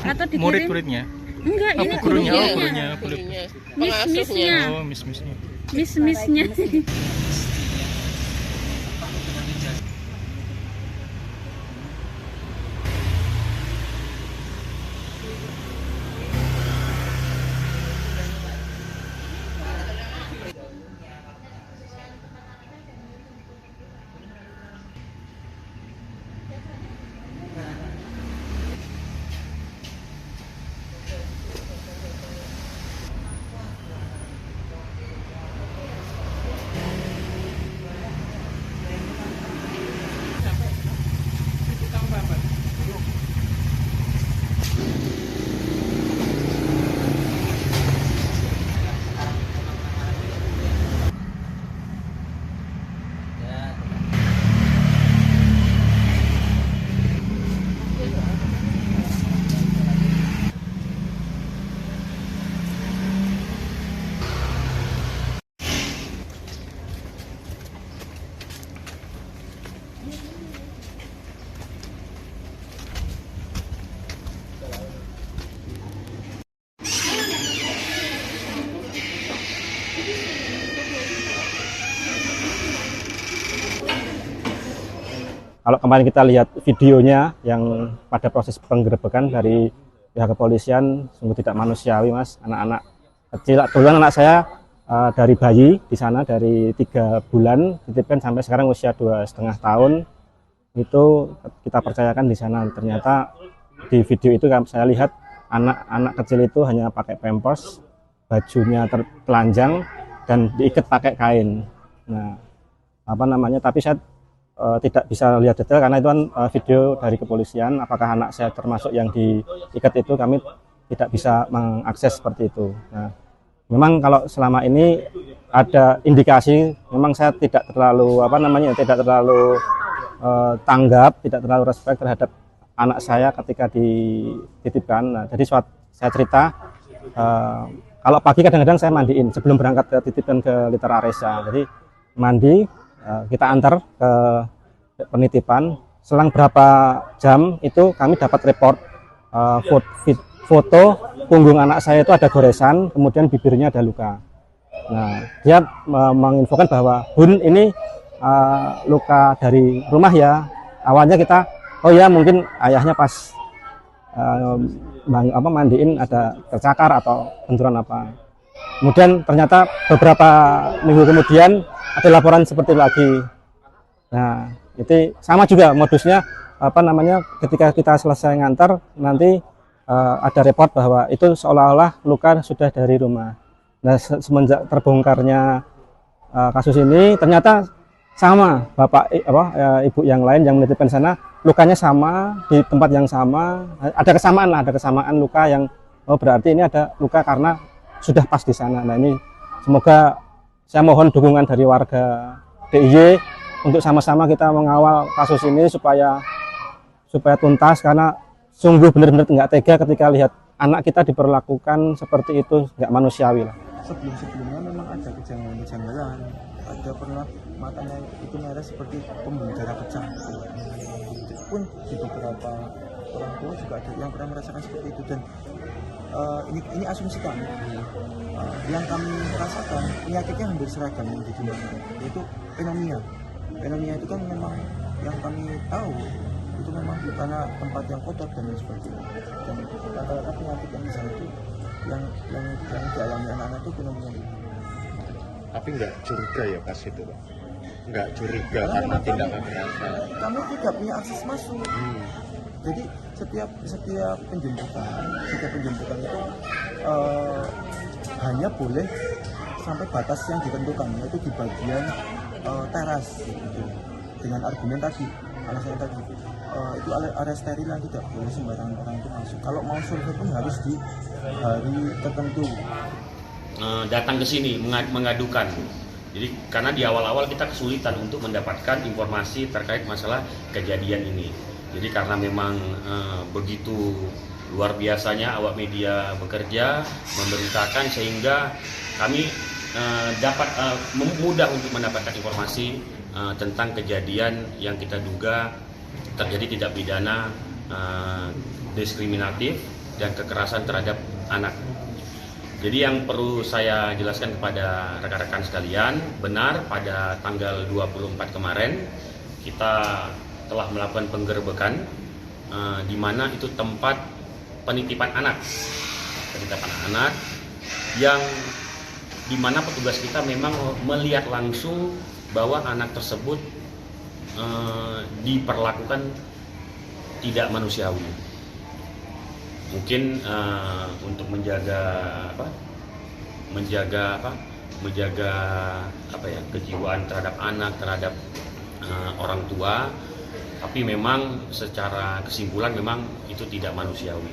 atau dikirim murid-muridnya? enggak, ini gurunya. Oh, gurunya. gurunya. Miss-missnya. Oh, miss-missnya. Miss-missnya. Kalau kemarin kita lihat videonya yang pada proses penggerebekan dari pihak kepolisian, sungguh tidak manusiawi, Mas. Anak-anak kecil, kebetulan anak saya dari bayi di sana dari 3 bulan dititipkan sampai sekarang usia 2,5 tahun, itu kita percayakan di sana. Ternyata di video itu saya lihat anak-anak kecil itu hanya pakai pampers, bajunya telanjang dan diikat pakai kain. Nah, tapi saya tidak bisa lihat detail karena itu kan video dari kepolisian. Apakah anak saya termasuk yang diikat itu, kami tidak bisa mengakses seperti itu. Nah, memang kalau selama ini ada indikasi, memang saya tidak terlalu tidak terlalu tanggap, tidak terlalu respect terhadap anak saya ketika dititipkan. Nah, jadi saya cerita, kalau pagi kadang-kadang saya mandiin sebelum berangkat ke titipkan ke Liter Aresa. Jadi mandi, kita antar ke penitipan, selang berapa jam itu kami dapat report foto punggung anak saya itu ada goresan, kemudian bibirnya ada luka. Nah, dia menginfokan bahwa Bun, ini luka dari rumah ya. Awalnya kita, oh ya mungkin ayahnya pas mandiin ada tercakar atau benturan apa. Kemudian ternyata beberapa minggu kemudian ada laporan seperti lagi. Nah, itu sama juga modusnya, ketika kita selesai ngantar nanti ada report bahwa itu seolah-olah luka sudah dari rumah. Nah, semenjak terbongkarnya kasus ini ternyata sama ibu yang lain yang menitipkan sana, lukanya sama di tempat yang sama, ada kesamaan luka yang berarti ini ada luka karena sudah pas di sana. Nah, ini semoga saya mohon dukungan dari warga DIY untuk sama-sama kita mengawal kasus ini supaya tuntas, karena sungguh benar-benar nggak tega ketika lihat anak kita diperlakukan seperti itu, nggak manusiawi lah. Sebelumnya memang ada kejanggalan, ada pernah matanya itu merah seperti pembuluh darah pecah. Pun di beberapa orang tua juga ada yang pernah merasakan seperti itu, dan ini asumsi kami. Yang kami rasakan penyakitnya hampir seragam yang digunakan, yaitu pneumonia. Pneumonia itu kan memang yang kami tahu itu memang karena tempat yang kotor dan lain sebagainya. Dan rata-rata penyakit yang di sana itu yang dialami anak-anak itu pneumonia. Tapi nggak curiga ya pas itu, Pak? Nggak curiga karena tindakan kekerasan. Kami tidak punya akses masuk. Jadi setiap penjemputan itu hanya boleh sampai batas yang ditentukan, yaitu di bagian teras, gitu. Dengan argumen tadi, alasan tadi, itu area steril yang tidak boleh sembarangan orang itu masuk. Kalau mau survei pun harus di hari tertentu. Datang ke sini mengadukan. Jadi karena di awal-awal kita kesulitan untuk mendapatkan informasi terkait masalah kejadian ini. Jadi karena memang begitu luar biasanya awak media bekerja memberitakan, sehingga kami dapat mudah untuk mendapatkan informasi tentang kejadian yang kita duga terjadi tindak pidana diskriminatif dan kekerasan terhadap anak. Jadi yang perlu saya jelaskan kepada rekan-rekan sekalian, benar pada tanggal 24 kemarin kita telah melakukan penggerebekan di mana itu tempat penitipan anak yang di mana petugas kita memang melihat langsung bahwa anak tersebut diperlakukan tidak manusiawi. Mungkin untuk menjaga kejiwaan terhadap anak, terhadap orang tua, tapi memang secara kesimpulan memang itu tidak manusiawi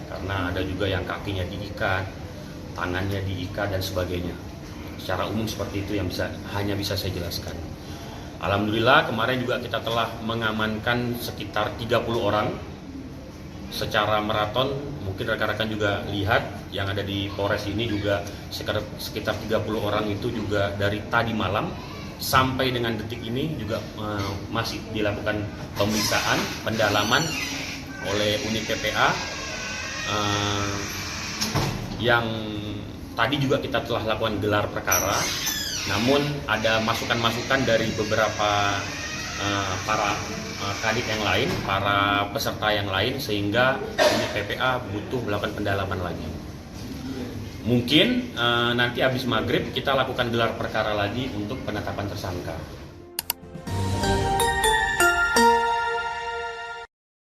karena ada juga yang kakinya diikat, tangannya diikat dan sebagainya. Secara umum seperti itu yang hanya bisa saya jelaskan. Alhamdulillah kemarin juga kita telah mengamankan sekitar 30 orang secara maraton. Mungkin rekan-rekan juga lihat yang ada di Polres ini juga sekitar 30 orang itu juga dari tadi malam sampai dengan detik ini juga masih dilakukan pemeriksaan, pendalaman oleh unit PPA yang tadi juga kita telah lakukan gelar perkara. Namun ada masukan-masukan dari beberapa para kadit yang lain, para peserta yang lain, sehingga unit PPA butuh melakukan pendalaman lagi. Mungkin nanti habis maghrib kita lakukan gelar perkara lagi untuk penetapan tersangka.